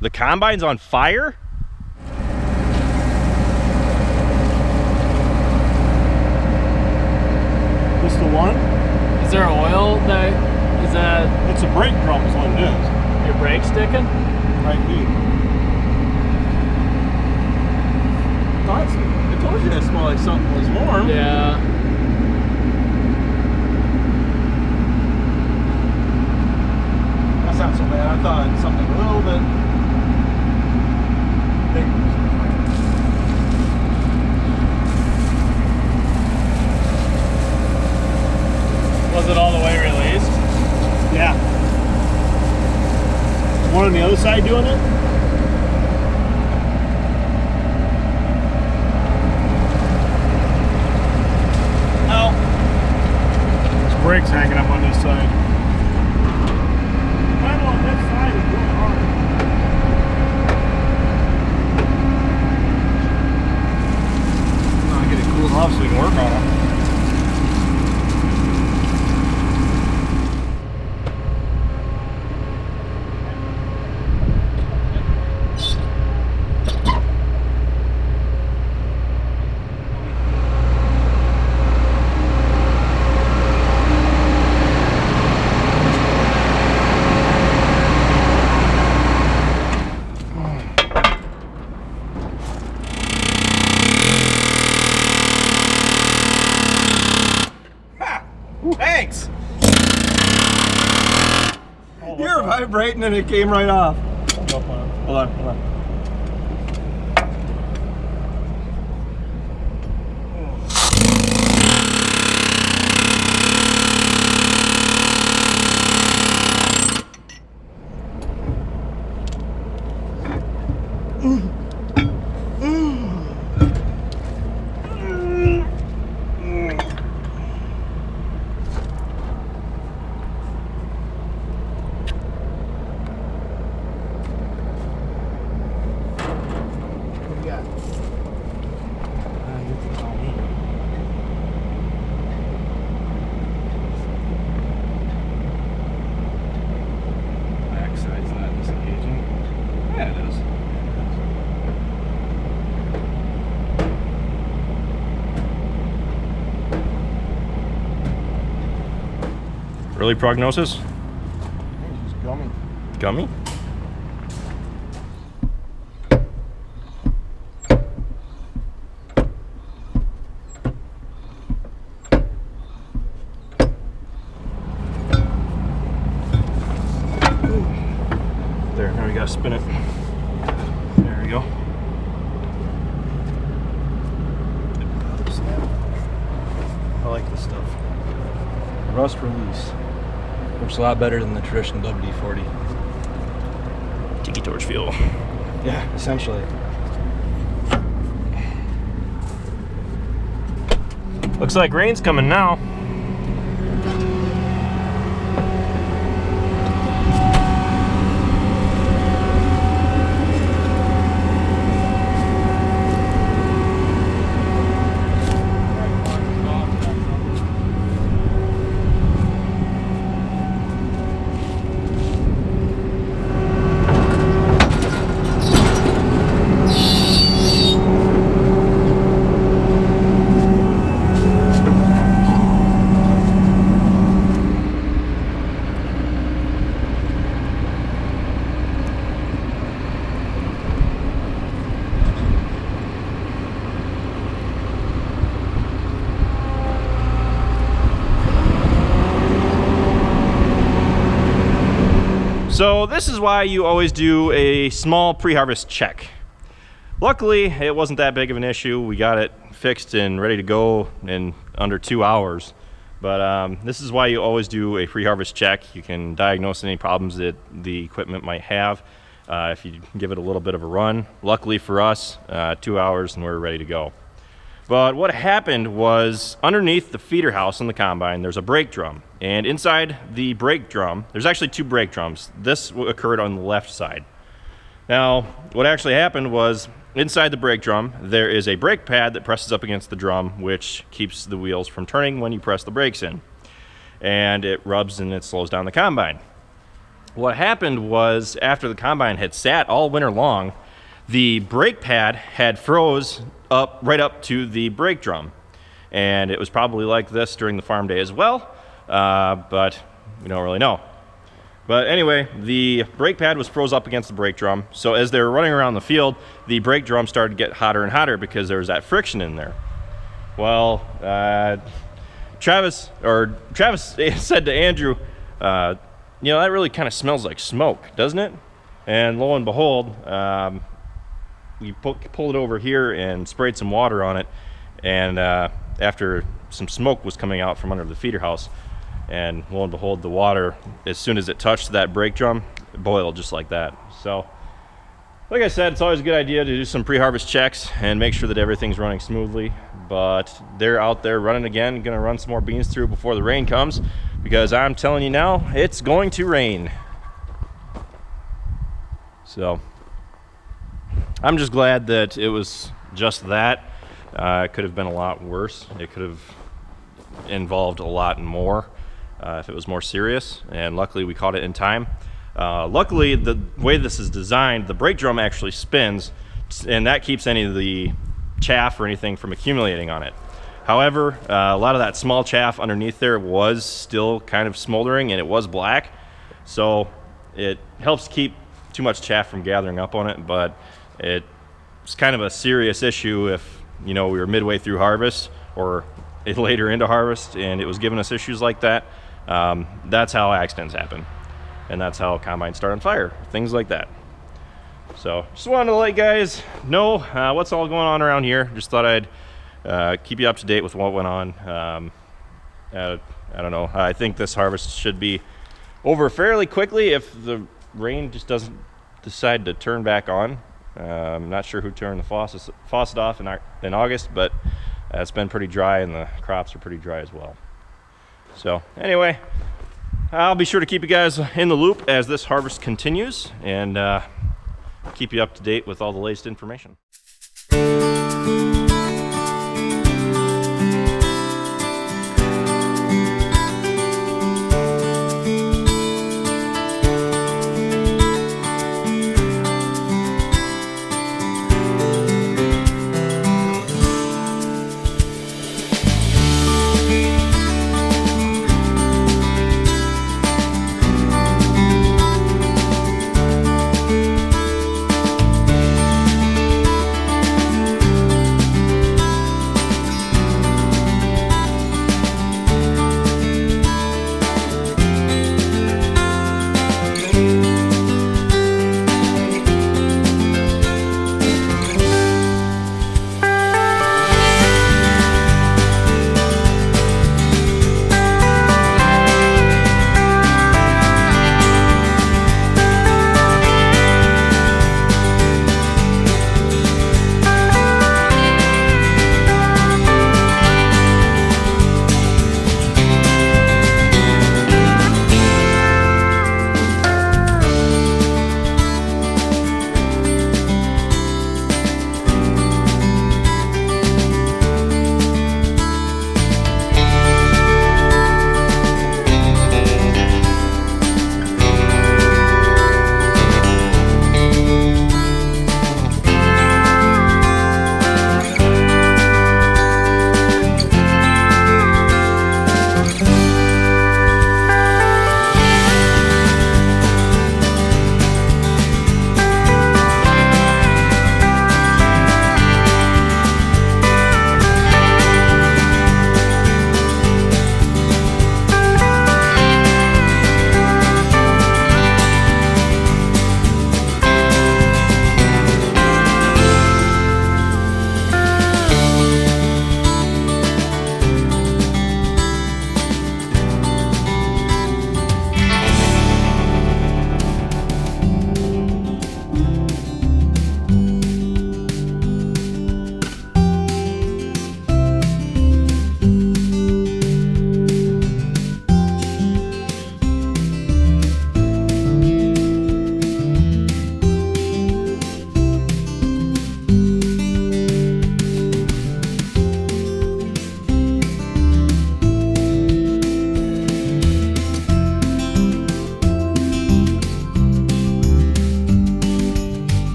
The combine's on fire? This the one? Is there oil that is that It's a brake drum is what it is. your brake sticking? Right here. I told you that smelled like something was warm. Yeah. That's not so bad. I thought something a little bit bigger. Was it all the way released? Yeah. One on the other side doing it? Ow. This brake's hanging up on this side. I know on this side is really hard. I'll get it cooled off so we can work on it. Thanks! You're vibrating and it came right off. Hold on. Backside's not disengaging. Yeah, it is. Early prognosis? She's gummy. Gummy? There, now we gotta spin it. There we go. I like this stuff. Rust release. Works a lot better than the traditional WD-40. Tiki torch fuel. Yeah, essentially. Looks like rain's coming now. So this is why you always do a small pre-harvest check. Luckily, it wasn't that big of an issue. We got it fixed and ready to go in under 2 hours. But this is why you always do a pre-harvest check. You can diagnose any problems that the equipment might have if you give it a little bit of a run. Luckily for us, 2 hours and we're ready to go. But what happened was underneath the feeder house on the combine, there's a brake drum. And inside the brake drum, there's actually 2 brake drums. This occurred on the left side. Now, what actually happened was inside the brake drum, there is a brake pad that presses up against the drum, which keeps the wheels from turning when you press the brakes in. And it rubs and it slows down the combine. What happened was after the combine had sat all winter long, the brake pad had froze up right up to the brake drum. And it was probably like this during the farm day as well, but we don't really know. But anyway, the brake pad was froze up against the brake drum. So as they were running around the field, the brake drum started to get hotter and hotter because there was that friction in there. Well, Travis said to Andrew, that really kind of smells like smoke, doesn't it? And lo and behold, we pulled it over here and sprayed some water on it. And after some smoke was coming out from under the feeder house, and lo and behold, the water, as soon as it touched that brake drum, it boiled just like that. So, like I said, it's always a good idea to do some pre-harvest checks and make sure that everything's running smoothly. But they're out there running again, gonna run some more beans through before the rain comes, because I'm telling you now, it's going to rain. So, I'm just glad that it was just that. It could have been a lot worse. It could have involved a lot more if it was more serious, and luckily we caught it in time. Luckily, the way this is designed, the brake drum actually spins, and that keeps any of the chaff or anything from accumulating on it. However, a lot of that small chaff underneath there was still kind of smoldering, and it was black, so it helps keep too much chaff from gathering up on it, but it's kind of a serious issue if we were midway through harvest or later into harvest and it was giving us issues like that. That's how accidents happen, and that's how combines start on fire, things like that. So just wanted to let you guys know what's all going on around here. Just thought I'd keep you up to date with what went on. I don't know, I think this harvest should be over fairly quickly if the rain just doesn't decide to turn back on. I'm not sure who turned the faucet off in August, but it's been pretty dry and the crops are pretty dry as well. So anyway, I'll be sure to keep you guys in the loop as this harvest continues, and keep you up to date with all the latest information.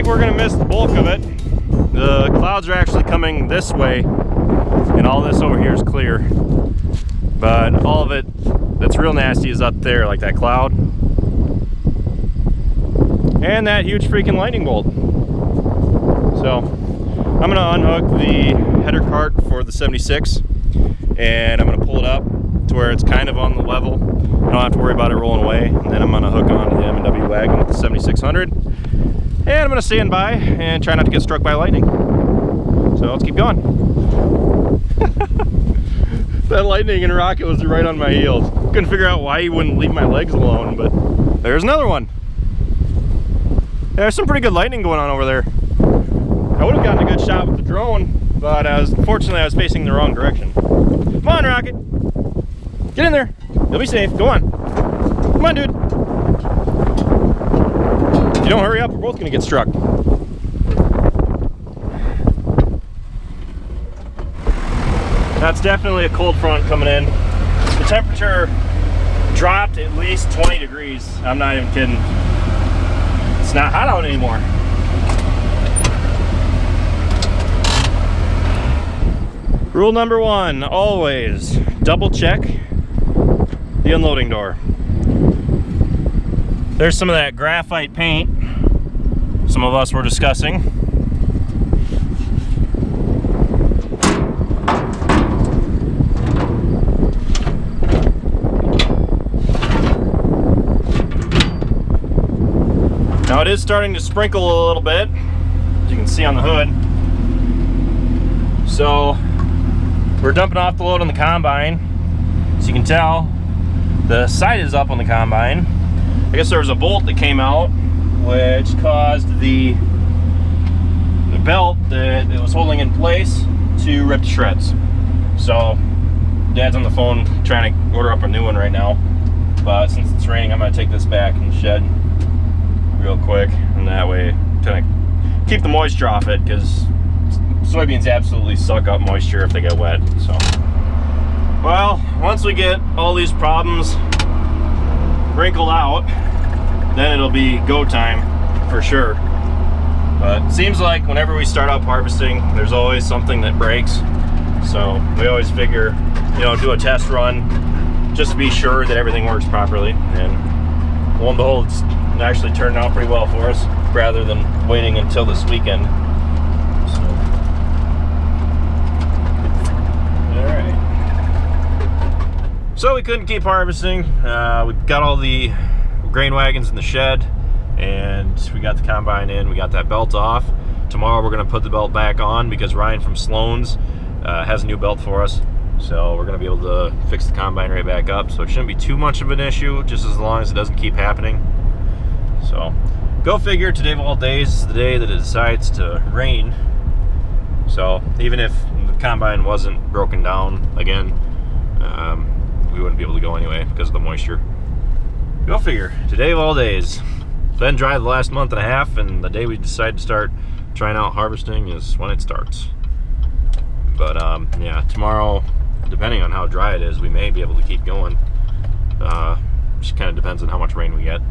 think we're gonna miss the bulk of it. The clouds are actually coming this way, and all this over here is clear. But all of it that's real nasty is up there, like that cloud. And that huge freaking lightning bolt. So, I'm gonna unhook the header cart for the 76, and I'm gonna pull it up to where it's kind of on the level. I don't have to worry about it rolling away. And then I'm gonna hook onto the M&W wagon with the 7600. And I'm gonna stand by and try not to get struck by lightning. So let's keep going. That lightning and rocket was right on my heels. Couldn't figure out why he wouldn't leave my legs alone, but there's another one. There's some pretty good lightning going on over there. I would have gotten a good shot with the drone, but fortunately I was facing the wrong direction. Come on, Rocket. Get in there. You'll be safe. Go on. Come on, dude. If you don't hurry up, we're both gonna get struck. That's definitely a cold front coming in. The temperature dropped at least 20 degrees. I'm not even kidding. It's not hot out anymore. Rule number one, always double check the unloading door. There's some of that graphite paint some of us were discussing. Now it is starting to sprinkle a little bit, as you can see on the hood. So we're dumping off the load on the combine. As you can tell, the sight is up on the combine. I guess there was a bolt that came out, which caused the belt that it was holding in place to rip to shreds. So Dad's on the phone trying to order up a new one right now. But since it's raining, I'm gonna take this back in the shed real quick, and that way kind of keep the moisture off it, because soybeans absolutely suck up moisture if they get wet. So, well, once we get all these problems wrinkled out, then it'll be go time for sure. But it seems like whenever we start up harvesting, there's always something that breaks. So we always figure, you know, do a test run just to be sure that everything works properly. And lo and behold, it's actually turned out pretty well for us, rather than waiting until this weekend. So, all right. So we couldn't keep harvesting. We got all the grain wagons in the shed, and we got the combine in. We got that belt off. Tomorrow we're gonna put the belt back on because Ryan from Sloan's has a new belt for us. So we're gonna be able to fix the combine right back up. So it shouldn't be too much of an issue, just as long as it doesn't keep happening. So, go figure, today of all days is the day that it decides to rain. So, even if the combine wasn't broken down again, we wouldn't be able to go anyway because of the moisture. Go figure, today of all days. Been dry the last month and a half, and the day we decide to start trying out harvesting is when it starts. But, yeah, tomorrow, depending on how dry it is, we may be able to keep going. Just kind of depends on how much rain we get.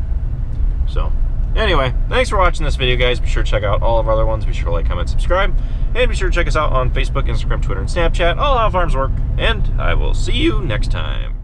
So, anyway, thanks for watching this video, guys. Be sure to check out all of our other ones. Be sure to like, comment, subscribe. And be sure to check us out on Facebook, Instagram, Twitter, and Snapchat. All how farms work. And I will see you next time.